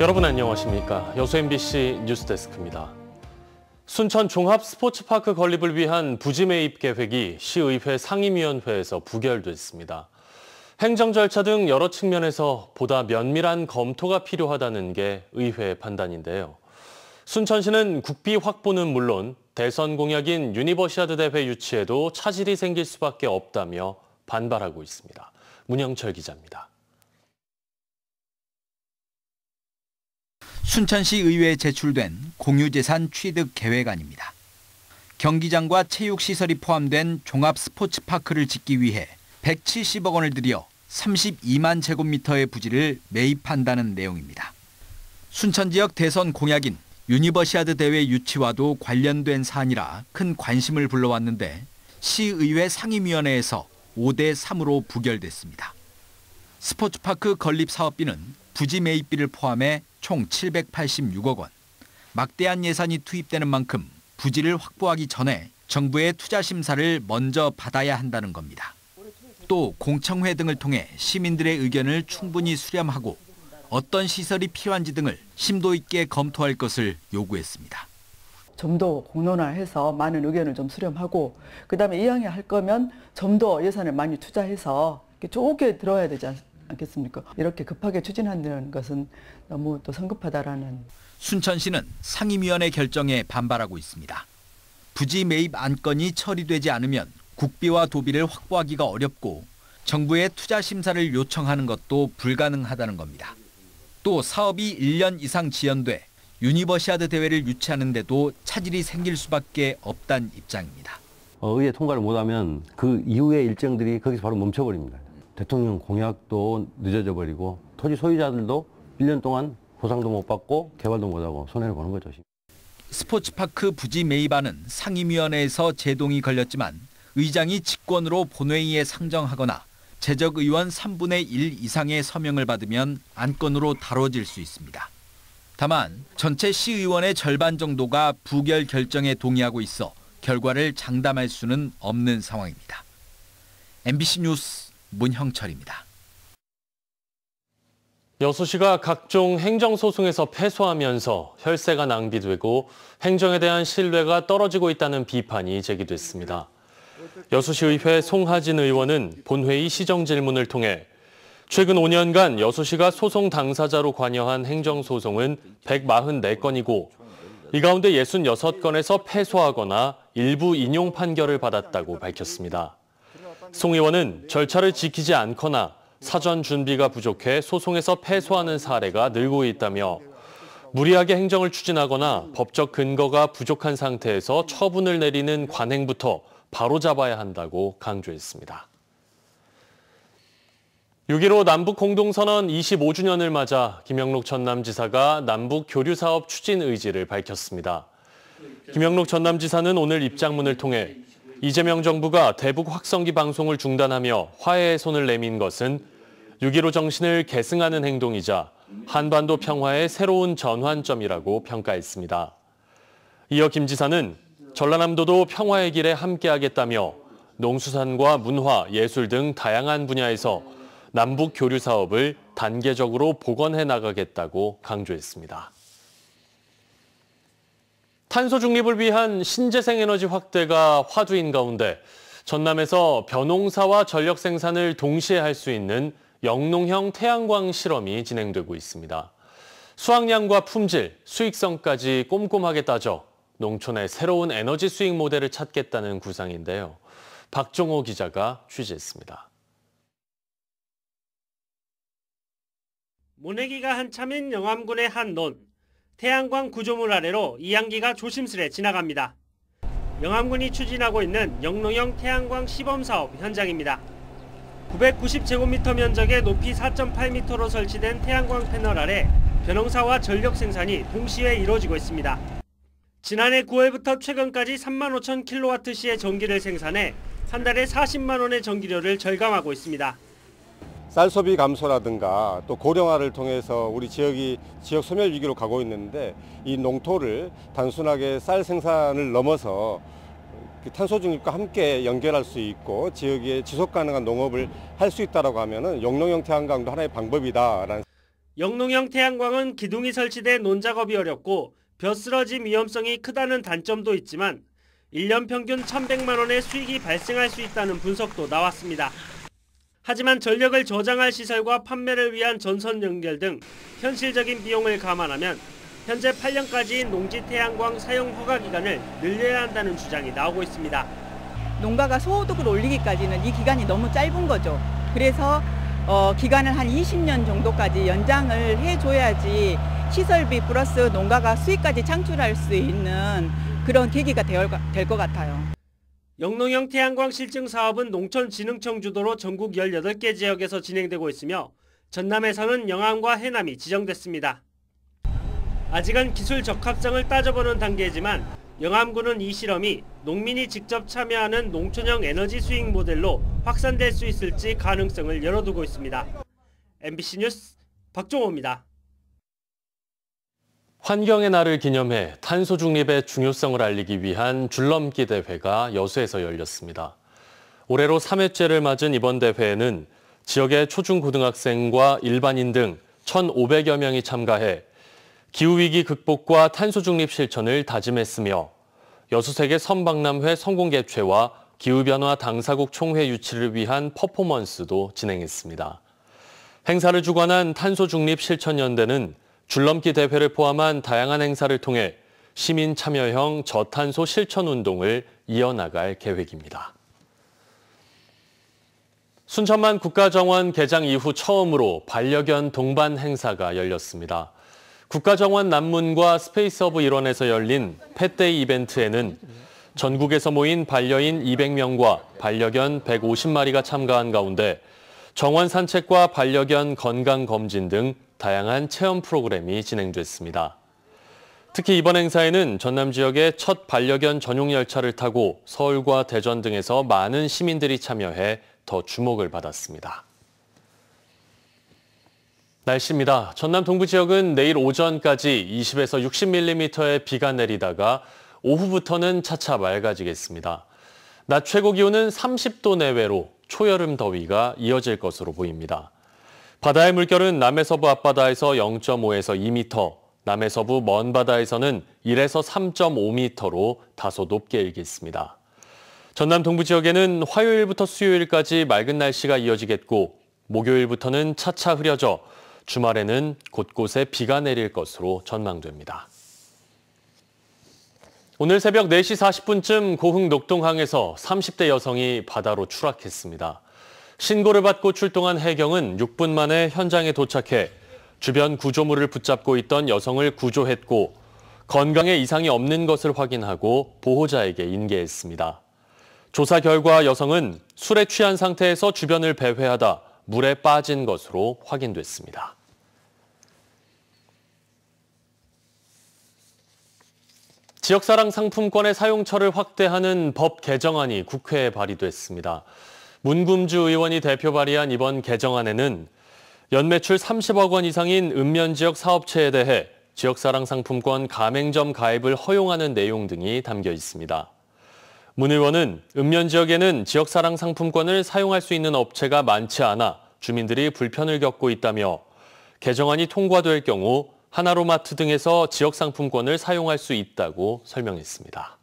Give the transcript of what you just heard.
여러분 안녕하십니까? 여수 MBC 뉴스데스크입니다. 순천 종합 스포츠파크 건립을 위한 부지 매입 계획이 시의회 상임위원회에서 부결됐습니다. 행정 절차 등 여러 측면에서 보다 면밀한 검토가 필요하다는 게 의회의 판단인데요. 순천시는 국비 확보는 물론 대선 공약인 유니버시아드 대회 유치에도 차질이 생길 수밖에 없다며 반발하고 있습니다. 문영철 기자입니다. 순천시 의회에 제출된 공유재산 취득 계획안입니다. 경기장과 체육시설이 포함된 종합 스포츠파크를 짓기 위해 170억 원을 들여 32만 제곱미터의 부지를 매입한다는 내용입니다. 순천 지역 대선 공약인 유니버시아드 대회 유치와도 관련된 사안이라 큰 관심을 불러왔는데 시의회 상임위원회에서 5대3으로 부결됐습니다. 스포츠파크 건립 사업비는 부지 매입비를 포함해 총 786억 원. 막대한 예산이 투입되는 만큼 부지를 확보하기 전에 정부의 투자 심사를 먼저 받아야 한다는 겁니다. 또 공청회 등을 통해 시민들의 의견을 충분히 수렴하고 어떤 시설이 필요한지 등을 심도 있게 검토할 것을 요구했습니다. 좀 더 공론화해서 많은 의견을 좀 수렴하고 그다음에 이왕에 할 거면 좀 더 예산을 많이 투자해서 좋게 들어야 되지 않겠습니까? 이렇게 급하게 추진한다는 것은 너무 또 성급하다라는. 순천시는 상임위원회 결정에 반발하고 있습니다. 부지 매입 안건이 처리되지 않으면 국비와 도비를 확보하기가 어렵고 정부의 투자 심사를 요청하는 것도 불가능하다는 겁니다. 또 사업이 1년 이상 지연돼 유니버시아드 대회를 유치하는데도 차질이 생길 수밖에 없다는 입장입니다. 의회 통과를 못하면 그 이후의 일정들이 거기서 바로 멈춰버립니다. 대통령 공약도 늦어져 버리고 토지 소유자들도 1년 동안 보상도 못 받고 개발도 못하고 손해를 보는 거죠. 스포츠파크 부지 매입안은 상임위원회에서 제동이 걸렸지만 의장이 직권으로 본회의에 상정하거나 재적의원 3분의 1 이상의 서명을 받으면 안건으로 다뤄질 수 있습니다. 다만 전체 시의원의 절반 정도가 부결 결정에 동의하고 있어 결과를 장담할 수는 없는 상황입니다. MBC 뉴스 문형철입니다. 여수시가 각종 행정소송에서 패소하면서 혈세가 낭비되고 행정에 대한 신뢰가 떨어지고 있다는 비판이 제기됐습니다. 여수시의회 송하진 의원은 본회의 시정질문을 통해 최근 5년간 여수시가 소송 당사자로 관여한 행정소송은 144건이고 이 가운데 66건에서 패소하거나 일부 인용 판결을 받았다고 밝혔습니다. 송 의원은 절차를 지키지 않거나 사전 준비가 부족해 소송에서 패소하는 사례가 늘고 있다며 무리하게 행정을 추진하거나 법적 근거가 부족한 상태에서 처분을 내리는 관행부터 바로잡아야 한다고 강조했습니다. 6.15 남북공동선언 25주년을 맞아 김영록 전남지사가 남북교류사업 추진 의지를 밝혔습니다. 김영록 전남지사는 오늘 입장문을 통해 이재명 정부가 대북 확성기 방송을 중단하며 화해의 손을 내민 것은 6.15 정신을 계승하는 행동이자 한반도 평화의 새로운 전환점이라고 평가했습니다. 이어 김 지사는 전라남도도 평화의 길에 함께하겠다며 농수산과 문화, 예술 등 다양한 분야에서 남북 교류 사업을 단계적으로 복원해 나가겠다고 강조했습니다. 탄소 중립을 위한 신재생 에너지 확대가 화두인 가운데 전남에서 벼농사와 전력 생산을 동시에 할 수 있는 영농형 태양광 실험이 진행되고 있습니다. 수확량과 품질, 수익성까지 꼼꼼하게 따져 농촌의 새로운 에너지 수익 모델을 찾겠다는 구상인데요. 박종호 기자가 취재했습니다. 모내기가 한참인 영암군의 한 논. 태양광 구조물 아래로 이양기가 조심스레 지나갑니다. 영암군이 추진하고 있는 영농형 태양광 시범사업 현장입니다. 990제곱미터 면적의 높이 4.8m로 설치된 태양광 패널 아래 벼농사와 전력 생산이 동시에 이루어지고 있습니다. 지난해 9월부터 최근까지 35,000kWh의 전기를 생산해 한 달에 40만 원의 전기료를 절감하고 있습니다. 쌀 소비 감소라든가 또 고령화를 통해서 우리 지역이 지역 소멸 위기로 가고 있는데 이 농토를 단순하게 쌀 생산을 넘어서 탄소 중립과 함께 연결할 수 있고 지역에 지속 가능한 농업을 할 수 있다라고 하면은 영농형 태양광도 하나의 방법이다라는. 영농형 태양광은 기둥이 설치돼 논작업이 어렵고 벼 쓰러짐 위험성이 크다는 단점도 있지만 1년 평균 1,100만 원의 수익이 발생할 수 있다는 분석도 나왔습니다. 하지만 전력을 저장할 시설과 판매를 위한 전선 연결 등 현실적인 비용을 감안하면 현재 8년까지인 농지 태양광 사용 허가 기간을 늘려야 한다는 주장이 나오고 있습니다. 농가가 소득을 올리기까지는 이 기간이 너무 짧은 거죠. 그래서 기간을 한 20년 정도까지 연장을 해줘야지 시설비 플러스 농가가 수익까지 창출할 수 있는 그런 계기가 될 것 같아요. 영농형 태양광 실증 사업은 농촌진흥청 주도로 전국 18개 지역에서 진행되고 있으며 전남에서는 영암과 해남이 지정됐습니다. 아직은 기술 적합성을 따져보는 단계이지만 영암군은 이 실험이 농민이 직접 참여하는 농촌형 에너지 수익 모델로 확산될 수 있을지 가능성을 열어두고 있습니다. MBC 뉴스 박종호입니다. 환경의 날을 기념해 탄소 중립의 중요성을 알리기 위한 줄넘기 대회가 여수에서 열렸습니다. 올해로 3회째를 맞은 이번 대회에는 지역의 초중고등학생과 일반인 등 1,500여 명이 참가해 기후위기 극복과 탄소 중립 실천을 다짐했으며 여수세계 선박람회 성공 개최와 기후변화 당사국 총회 유치를 위한 퍼포먼스도 진행했습니다. 행사를 주관한 탄소 중립 실천연대는 줄넘기 대회를 포함한 다양한 행사를 통해 시민 참여형 저탄소 실천 운동을 이어나갈 계획입니다. 순천만 국가정원 개장 이후 처음으로 반려견 동반 행사가 열렸습니다. 국가정원 남문과 스페이스허브 일원에서 열린 펫데이 이벤트에는 전국에서 모인 반려인 200명과 반려견 150마리가 참가한 가운데 정원 산책과 반려견 건강검진 등 다양한 체험 프로그램이 진행됐습니다. 특히 이번 행사에는 전남 지역의 첫 반려견 전용 열차를 타고 서울과 대전 등에서 많은 시민들이 참여해 더 주목을 받았습니다. 날씨입니다. 전남 동부 지역은 내일 오전까지 20에서 60mm의 비가 내리다가 오후부터는 차차 맑아지겠습니다. 낮 최고 기온은 30도 내외로 초여름 더위가 이어질 것으로 보입니다. 바다의 물결은 남해서부 앞바다에서 0.5에서 2m, 남해서부 먼 바다에서는 1에서 3.5m로 다소 높게 일겠습니다. 전남 동부 지역에는 화요일부터 수요일까지 맑은 날씨가 이어지겠고 목요일부터는 차차 흐려져 주말에는 곳곳에 비가 내릴 것으로 전망됩니다. 오늘 새벽 4시 40분쯤 고흥 녹동항에서 30대 여성이 바다로 추락했습니다. 신고를 받고 출동한 해경은 6분 만에 현장에 도착해 주변 구조물을 붙잡고 있던 여성을 구조했고 건강에 이상이 없는 것을 확인하고 보호자에게 인계했습니다. 조사 결과 여성은 술에 취한 상태에서 주변을 배회하다 물에 빠진 것으로 확인됐습니다. 지역사랑 상품권의 사용처를 확대하는 법 개정안이 국회에 발의됐습니다. 문금주 의원이 대표 발의한 이번 개정안에는 연매출 30억 원 이상인 읍면지역 사업체에 대해 지역사랑 상품권 가맹점 가입을 허용하는 내용 등이 담겨 있습니다. 문 의원은 읍면지역에는 지역사랑 상품권을 사용할 수 있는 업체가 많지 않아 주민들이 불편을 겪고 있다며 개정안이 통과될 경우 하나로마트 등에서 지역상품권을 사용할 수 있다고 설명했습니다.